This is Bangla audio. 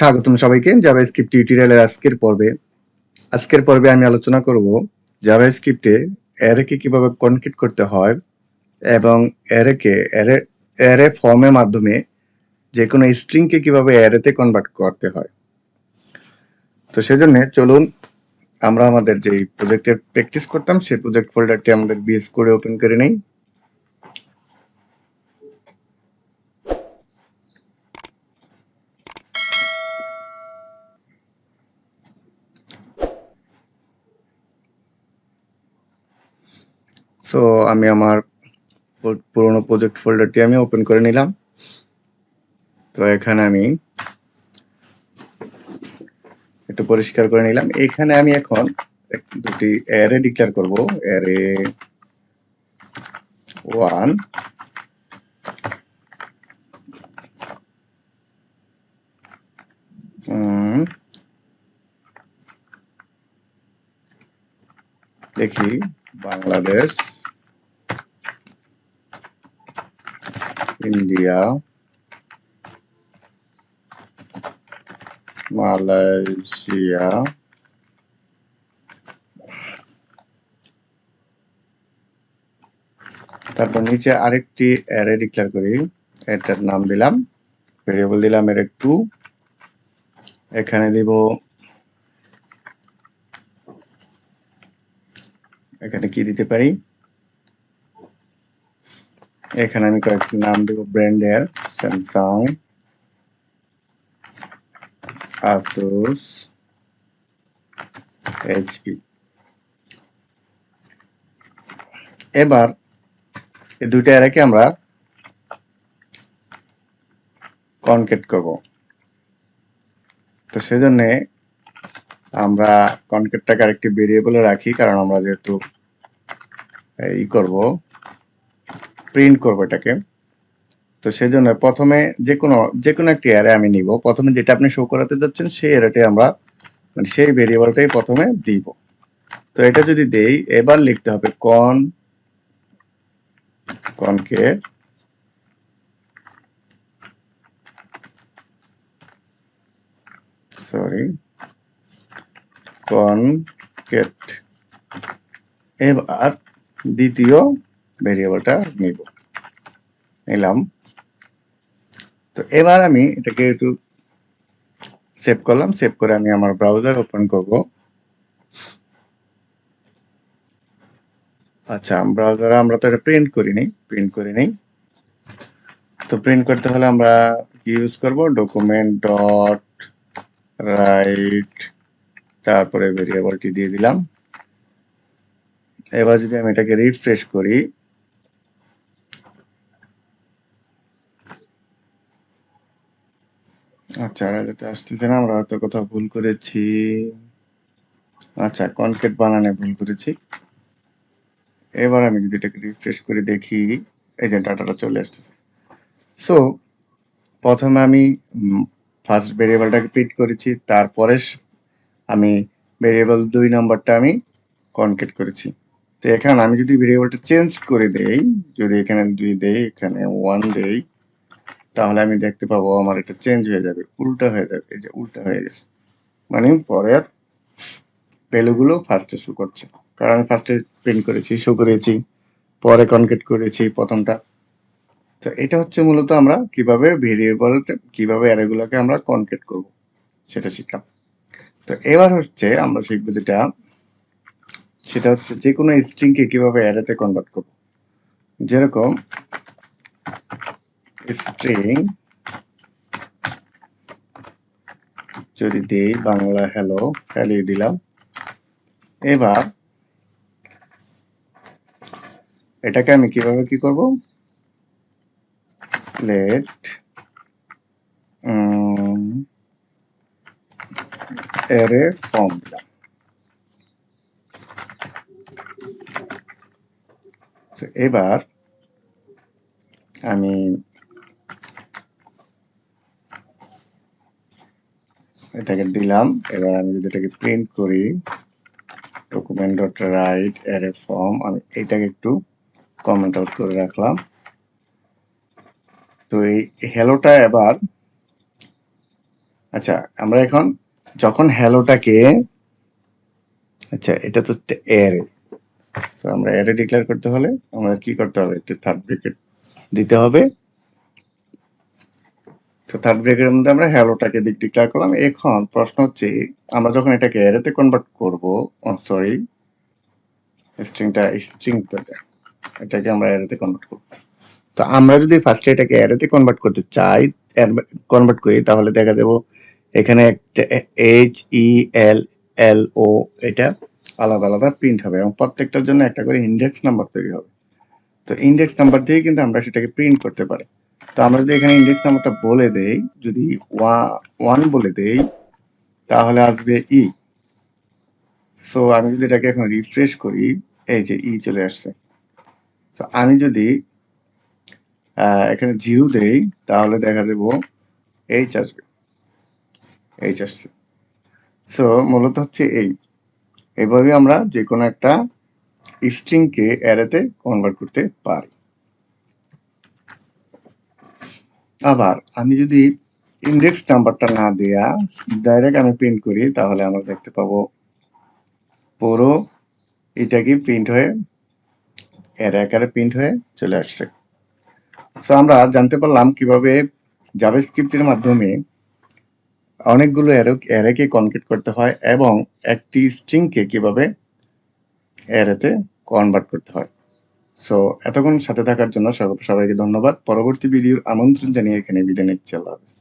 স্বাগতম সবাইকে জাভাস্ক্রিপ্ট টিউটোরিয়ালের আজকের পর্বে আমি আলোচনা করব জাভাস্ক্রিপ্টে অ্যারেকে কিভাবে কনকেট করতে হয় এবং অ্যারে ফর্মের মাধ্যমে যে কোনো স্ট্রিংকে কিভাবে অ্যারেতে কনভার্ট করতে হয়। তো সেজন্য চলুন আমরা আমাদের যে প্রজেক্টের প্র্যাকটিস করতাম সেই প্রজেক্ট ফোল্ডারটি আমাদের বিএস কোডে ওপেন করে নেই। সো আমি আমার পুরোনো প্রজেক্ট ফোল্ডারটি আমি ওপেন করে নিলাম। তো এখানে আমি একটু পরিষ্কার করে নিলাম। এখানে আমি এখন দুটি অ্যারে ডিক্লেয়ার করব, অ্যারে 1 দেখি বাংলাদেশ, ইন্ডিয়া, মালয়েশিয়া, তারপর নিচে আরেকটি অ্যারে ডিক্লেয়ার করি, এটার নাম দিলাম, ভেরিয়েবল দিলাম অ্যারে 2। এখানে দিব, এখানে কি দিতে পারি, এখানে আমি কয়েকটি নাম দেব ব্র্যান্ডের, স্যামসাং, আসুস, এইচপি। এবার এই দুইটা অ্যারেকে আমরা কনকেট করব। তো সেজন্য আমরা কনকেটটাকে আরেকটি ভেরিয়েবলে রাখি, কারণ আমরা যেহেতু প্রিন্ট করব এটাকে। তো সেজন্য প্রথমে যে কোনো একটি অ্যারে আমি নিব। প্রথমে যেটা আপনি শো করাতে যাচ্ছেন সেই অ্যারেটাই আমরা সেই ভেরিয়েবলটাই প্রথমে দিব। তো এটা যদি দেই, এবার লিখতে হবে কনকেট এবার দ্বিতীয় ভেরিয়েবলটা নিলাম। তো এবার আমি এটাকে একটু সেভ করলাম। সেভ করে আমি আমার ব্রাউজার ওপেন করব। আচ্ছা, ব্রাউজারে আমরা তো এটা প্রিন্ট করিনি। তো প্রিন্ট করতে হলে আমরা কি ইউজ করব, ডকুমেন্ট ডট রাইট, তারপরে ভেরিয়েবলটি দিয়ে দিলাম। এবার যদি আমি এটাকে রিফ্রেশ করি, আচ্ছা এটা আসতেছে না, আমরা হয়তো কোথাও ভুল করেছি। আচ্ছা, কনকেট বানানে ভুল করেছি। এবার আমি যদি এটাকে রিফ্রেশ করে দেখি, এই যে ডাটাটা চলে আসতেছে। সো প্রথমে আমি ফার্স্ট ভেরিয়েবলটাকে প্রিন্ট করেছি, তারপরে আমি ভেরিয়েবল 2 নাম্বারটা আমি কনকেট করেছি। তো এখানে আমি যদি ভেরিয়েবলটা চেঞ্জ করে দেই, যদি এখানে 2 দেই, এখানে 1 দেই, তাহলে আমি দেখতে পাবো আমার এটা চেঞ্জ হয়ে যাবে, উল্টা হয়ে যাবে। এই যে উল্টা হয়ে গেছে, মানে পরের ভ্যালুগুলো ফার্স্টে শো করছে, কারণ আমি ফার্স্টে প্রিন্ট করেছি, শো করেছি, পরে কনকেট করেছি প্রথমটা। তো এটা হচ্ছে মূলত আমরা কিভাবে অ্যারেগুলোকে আমরা কনকেট করব সেটা শিখলাম। তো এবার হচ্ছে আমরা শিখবো সেটা হচ্ছে যে কোনো স্ট্রিংকে কিভাবে অ্যারেতে কনভার্ট করব। যেরকম স্ট্রিং যদি দেই, বাংলা হ্যালো দিলাম। এবার এটাকে আমি কিভাবে কি করব, লেট অ্যারে ফর্ম দিলাম। এবার আমি এটাকে দিলাম। এবার আমি যদি এটাকে প্রিন্ট করি, document dot right array form, আমি এটাকে একটু কমেন্ট আউট করে রাখলাম। তো এই হ্যালোটা এবার আচ্ছা, আমরা এখন যখন হ্যালোটাকে, আচ্ছা এটা তো অ্যারে, সো আমরা অ্যারে ডিক্লেয়ার করতে হলে আমাদের কি করতে হবে, একটি থার্ড ব্র্যাকেট দিতে হবে। তো থার্ড ব্র্যাকেটের মধ্যে আমরা হ্যালোটাকে ডিক্লেয়ার করলাম। এখন প্রশ্ন হচ্ছে আমরা যখন এটাকে অ্যারেতে কনভার্ট করব, সরি স্ট্রিং তো এটাকে আমরা অ্যারেতে কনভার্ট করব। তো আমরা যদি ফার্স্টে এটাকে অ্যারেতে কনভার্ট করতে চাই, কনভার্ট করি, তাহলে দেখা যাব এখানে একটা HELLO এটা আলাদা আলাদা প্রিন্ট হবে এবং প্রত্যেকটার জন্য একটা করে ইন্ডেক্স নাম্বার তৈরি হবে। তো ইন্ডেক্স নাম্বার দিয়ে কিন্তু আমরা সেটাকে প্রিন্ট করতে পারি। তো আমরা যদি এখানে ইন্ডেক্স নাম্বারটা বলে দেই, যদি 1 বলে দেই, তাহলে আসবে ই। সো আমি যদি এটাকে এখন রিফ্রেশ করি, এই যে ই চলে আসছে। সো আমি যদি এখানে 0 দেই, তাহলে দেখা যাব এইচ আসবে, এইচ আসছে। সো মূলত হচ্ছে এইভাবে আমরা যে কোনো একটা স্ট্রিংকে অ্যারেতে কনভার্ট করতে পারি। আবার আমি যদি ইন্ডেক্স নাম্বারটা না দেয়া ডাইরেক্ট আমি প্রিন্ট করি, তাহলে আমরা দেখতে পাবো পুরো এটাকে প্রিন্ট হয়ে অ্যারে আকারে প্রিন্ট হয়ে চলে আসছে। সো আমরা জানতে পারলাম কিভাবে জাভাস্ক্রিপ্টের মাধ্যমে অনেকগুলো অ্যারেকে কনকেট করতে হয় এবং একটি স্ট্রিংকে কিভাবে অ্যারেতে কনভার্ট করতে হয়। সো এতক্ষণ সাথে থাকার জন্য সবাইকে ধন্যবাদ। পরবর্তী ভিডিওর আমন্ত্রণ জানিয়ে এখানে বিদায় নিচ্ছি। আল্লাহ হাফেজ।